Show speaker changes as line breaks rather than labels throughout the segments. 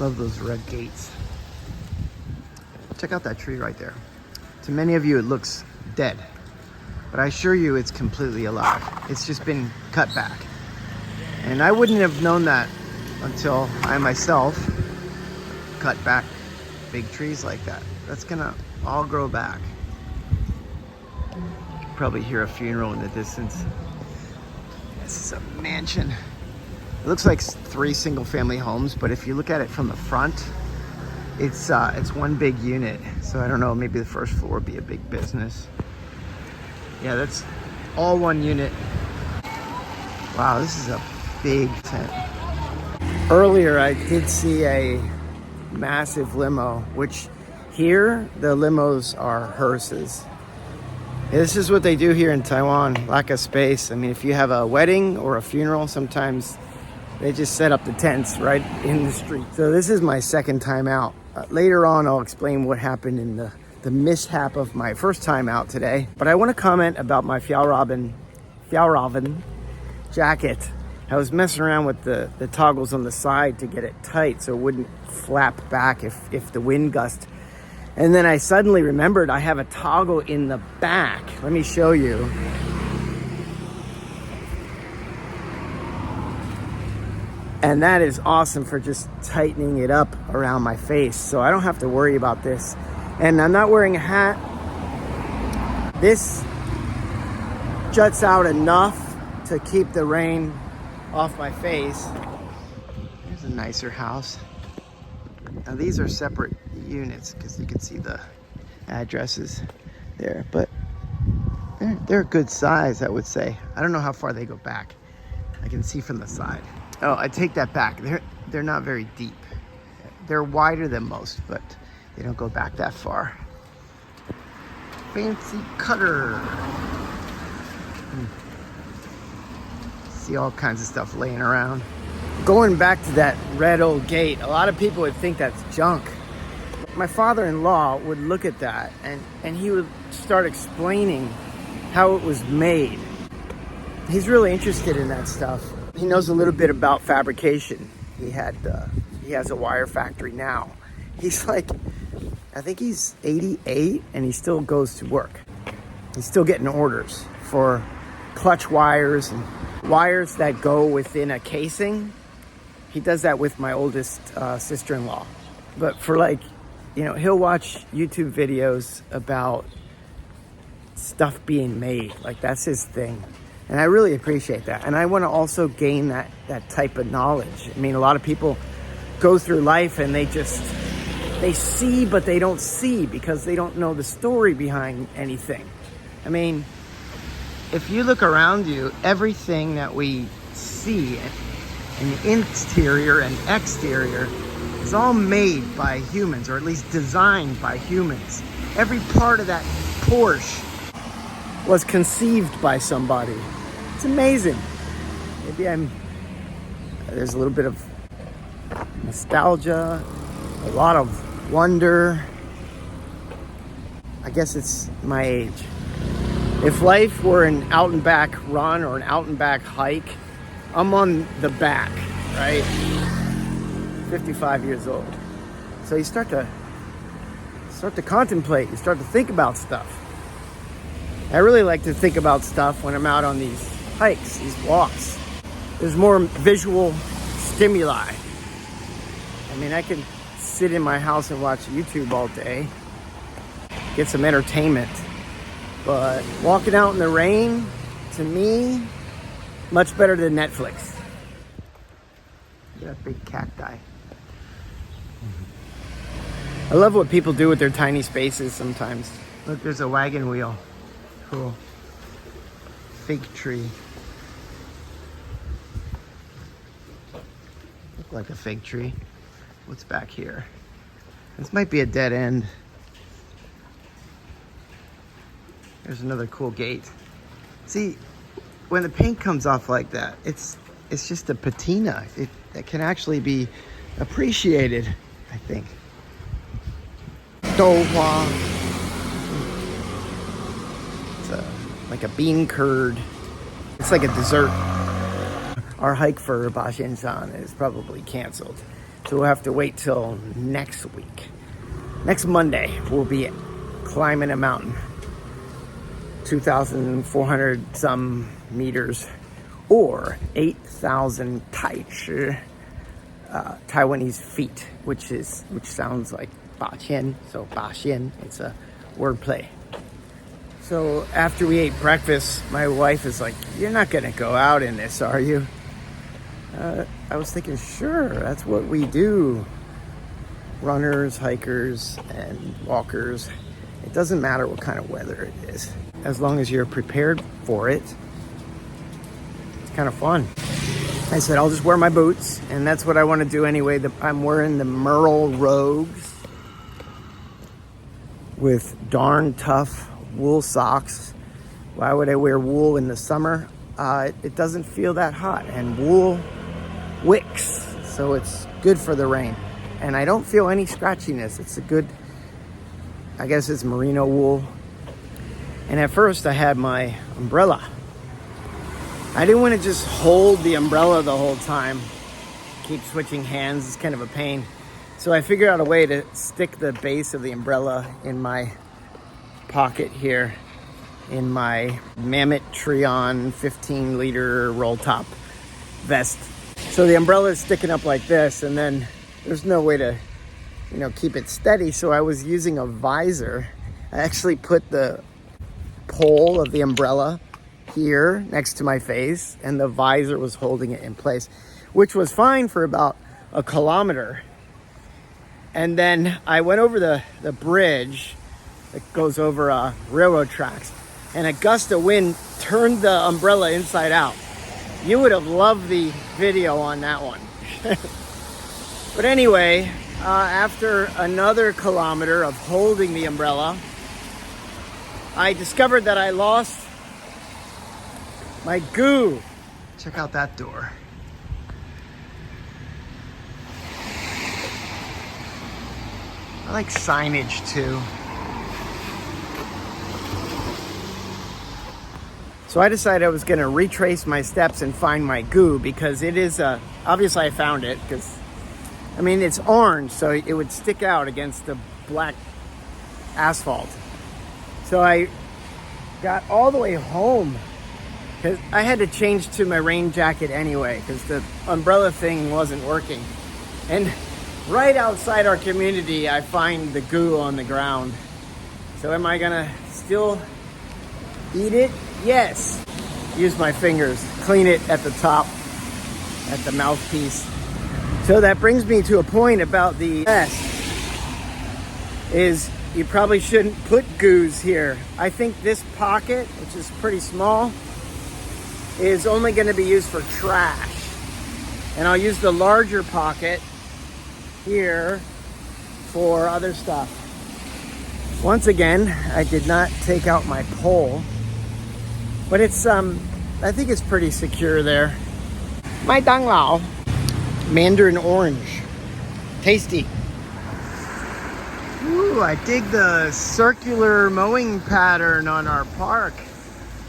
Love those red gates. Check out that tree right there. To many of you, it looks dead, but I assure you it's completely alive. It's just been cut back. And I wouldn't have known that until I myself cut back big trees like that. That's gonna all grow back. You can probably hear a funeral in the distance. This is a mansion. It looks like 3 single-family homes, but if you look at it from the front, it's one big unit. So I don't know, maybe the first floor would be a big business. Yeah, that's all one unit. Wow, this is a big tent. Earlier, I did see a massive limo, which here, the limos are hearses. This is what they do here in Taiwan, lack of space. I mean, if you have a wedding or a funeral, sometimes they just set up the tents right in the street. So this is my second time out. Later on, I'll explain what happened in the mishap of my first time out today. But I want to comment about my Fjällräven jacket. I was messing around with the toggles on the side to get it tight so it wouldn't flap back if the wind gust. And then I suddenly remembered I have a toggle in the back. Let me show you. And that is awesome for just tightening it up around my face, so I don't have to worry about this. And I'm not wearing a hat. This juts out enough to keep the rain off my face. There's a nicer house. Now these are separate units because you can see the addresses there, but they're a good size, I would say. I don't know how far they go back. I can see from the side. Oh, I take that back. They're not very deep. They're wider than most, but they don't go back that far. Fancy cutter. See all kinds of stuff laying around. Going back to that red old gate, a lot of people would think that's junk. My father-in-law would look at that and he would start explaining how it was made. He's really interested in that stuff. He knows a little bit about fabrication. He has a wire factory now. He's like, I think he's 88 and he still goes to work. He's still getting orders for clutch wires and wires that go within a casing. He does that with my oldest sister-in-law. But for like, you know, he'll watch YouTube videos about stuff being made. Like that's his thing. And I really appreciate that. And I want to also gain that type of knowledge. I mean, a lot of people go through life and they see, but they don't see because they don't know the story behind anything. I mean, if you look around you, everything that we see in the interior and exterior is all made by humans, or at least designed by humans. Every part of that Porsche was conceived by somebody. It's amazing. Maybe there's a little bit of nostalgia, a lot of wonder. I guess it's my age. If life were an out and back run or an out and back hike, I'm on the back, right? 55 years old. So you start to contemplate, you start to think about stuff. I really like to think about stuff when I'm out on these hikes, these walks. There's more visual stimuli. I mean, I could sit in my house and watch YouTube all day, get some entertainment. But walking out in the rain, to me, much better than Netflix. Look at that big cacti. I love what people do with their tiny spaces sometimes. Look, there's a wagon wheel. Cool. Fig tree. Look like a fig tree. What's back here? This might be a dead end. There's another cool gate. See, when the paint comes off like that, it's just a patina. It can actually be appreciated, I think. Douhua. It's like a bean curd. It's like a dessert. Our hike for Bashian-san is probably canceled. So we'll have to wait till next week. Next Monday, we'll be climbing a mountain. 2,400 some meters, or 8,000 taichi, Taiwanese feet, which sounds like 8,000, so 8,000, it's a wordplay. So after we ate breakfast, my wife is like, "You're not gonna go out in this, are you?" I was thinking, sure, that's what we do. Runners, hikers, and walkers. It doesn't matter what kind of weather it is. As long as you're prepared for it, it's kind of fun. I said, I'll just wear my boots, and that's what I want to do anyway. I'm wearing the Merrell Rogues with darn tough wool socks. Why would I wear wool in the summer? It doesn't feel that hot, and wool wicks, so it's good for the rain. And I don't feel any scratchiness. It's a good, I guess it's merino wool. And at first I had my umbrella. I didn't want to just hold the umbrella the whole time. Keep switching hands, it's kind of a pain. So I figured out a way to stick the base of the umbrella in my pocket here in my Mammoth Treon 15-liter roll top vest. So the umbrella is sticking up like this, and then there's no way to, keep it steady. So I was using a visor. I actually put the pole of the umbrella here next to my face, and the visor was holding it in place, which was fine for about a kilometer. And then I went over the bridge that goes over railroad tracks, and a gust of wind turned the umbrella inside out. You would have loved the video on that one. But anyway, after another kilometer of holding the umbrella, I discovered that I lost my goo. Check out that door. I like signage too. So I decided I was going to retrace my steps and find my goo, because it is, obviously I found it, because, it's orange, so it would stick out against the black asphalt. So I got all the way home, because I had to change to my rain jacket anyway, because the umbrella thing wasn't working. And right outside our community, I find the goo on the ground. So am I going to still eat it? Yes. Use my fingers, clean it at the top, at the mouthpiece. So that brings me to a point about the vest, is you probably shouldn't put goos here. I think this pocket, which is pretty small, is only going to be used for trash. And I'll use the larger pocket here for other stuff. Once again, I did not take out my pole, but it's I think it's pretty secure there. Mai Dang Lao mandarin orange, tasty. Ooh, I dig the circular mowing pattern on our park.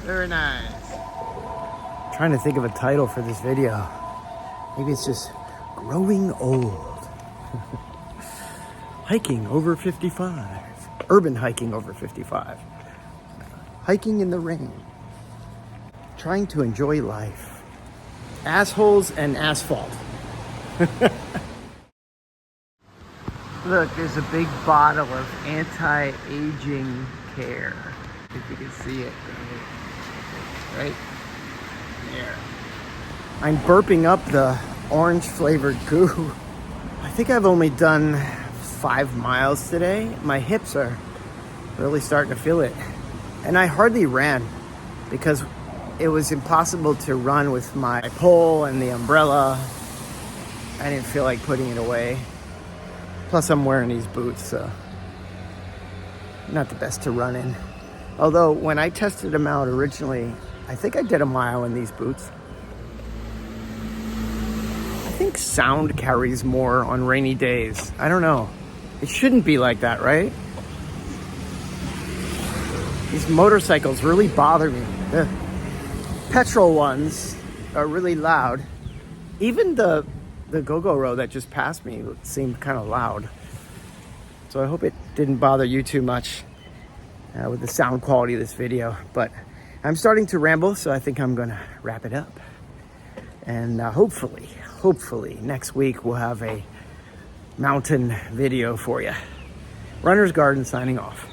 Very nice. I'm trying to think of a title for this video. Maybe it's just growing old. Hiking over 55. Urban hiking over 55. Hiking in the rain. Trying to enjoy life. Assholes and asphalt. Look, there's a big bottle of anti-aging care. If you can see it. Right there. I'm burping up the orange flavored goo. I think I've only done 5 miles today. My hips are really starting to feel it. And I hardly ran because it was impossible to run with my pole and the umbrella. I didn't feel like putting it away. Plus I'm wearing these boots, so not the best to run in. Although when I tested them out originally, I think I did a mile in these boots. I think sound carries more on rainy days. I don't know. It shouldn't be like that, right? These motorcycles really bother me. The petrol ones are really loud. Even the the go-go road that just passed me seemed kind of loud. So I hope it didn't bother you too much with the sound quality of this video. But I'm starting to ramble, so I think I'm gonna wrap it up. And hopefully next week we'll have a mountain video for you. Runner's Garden signing off.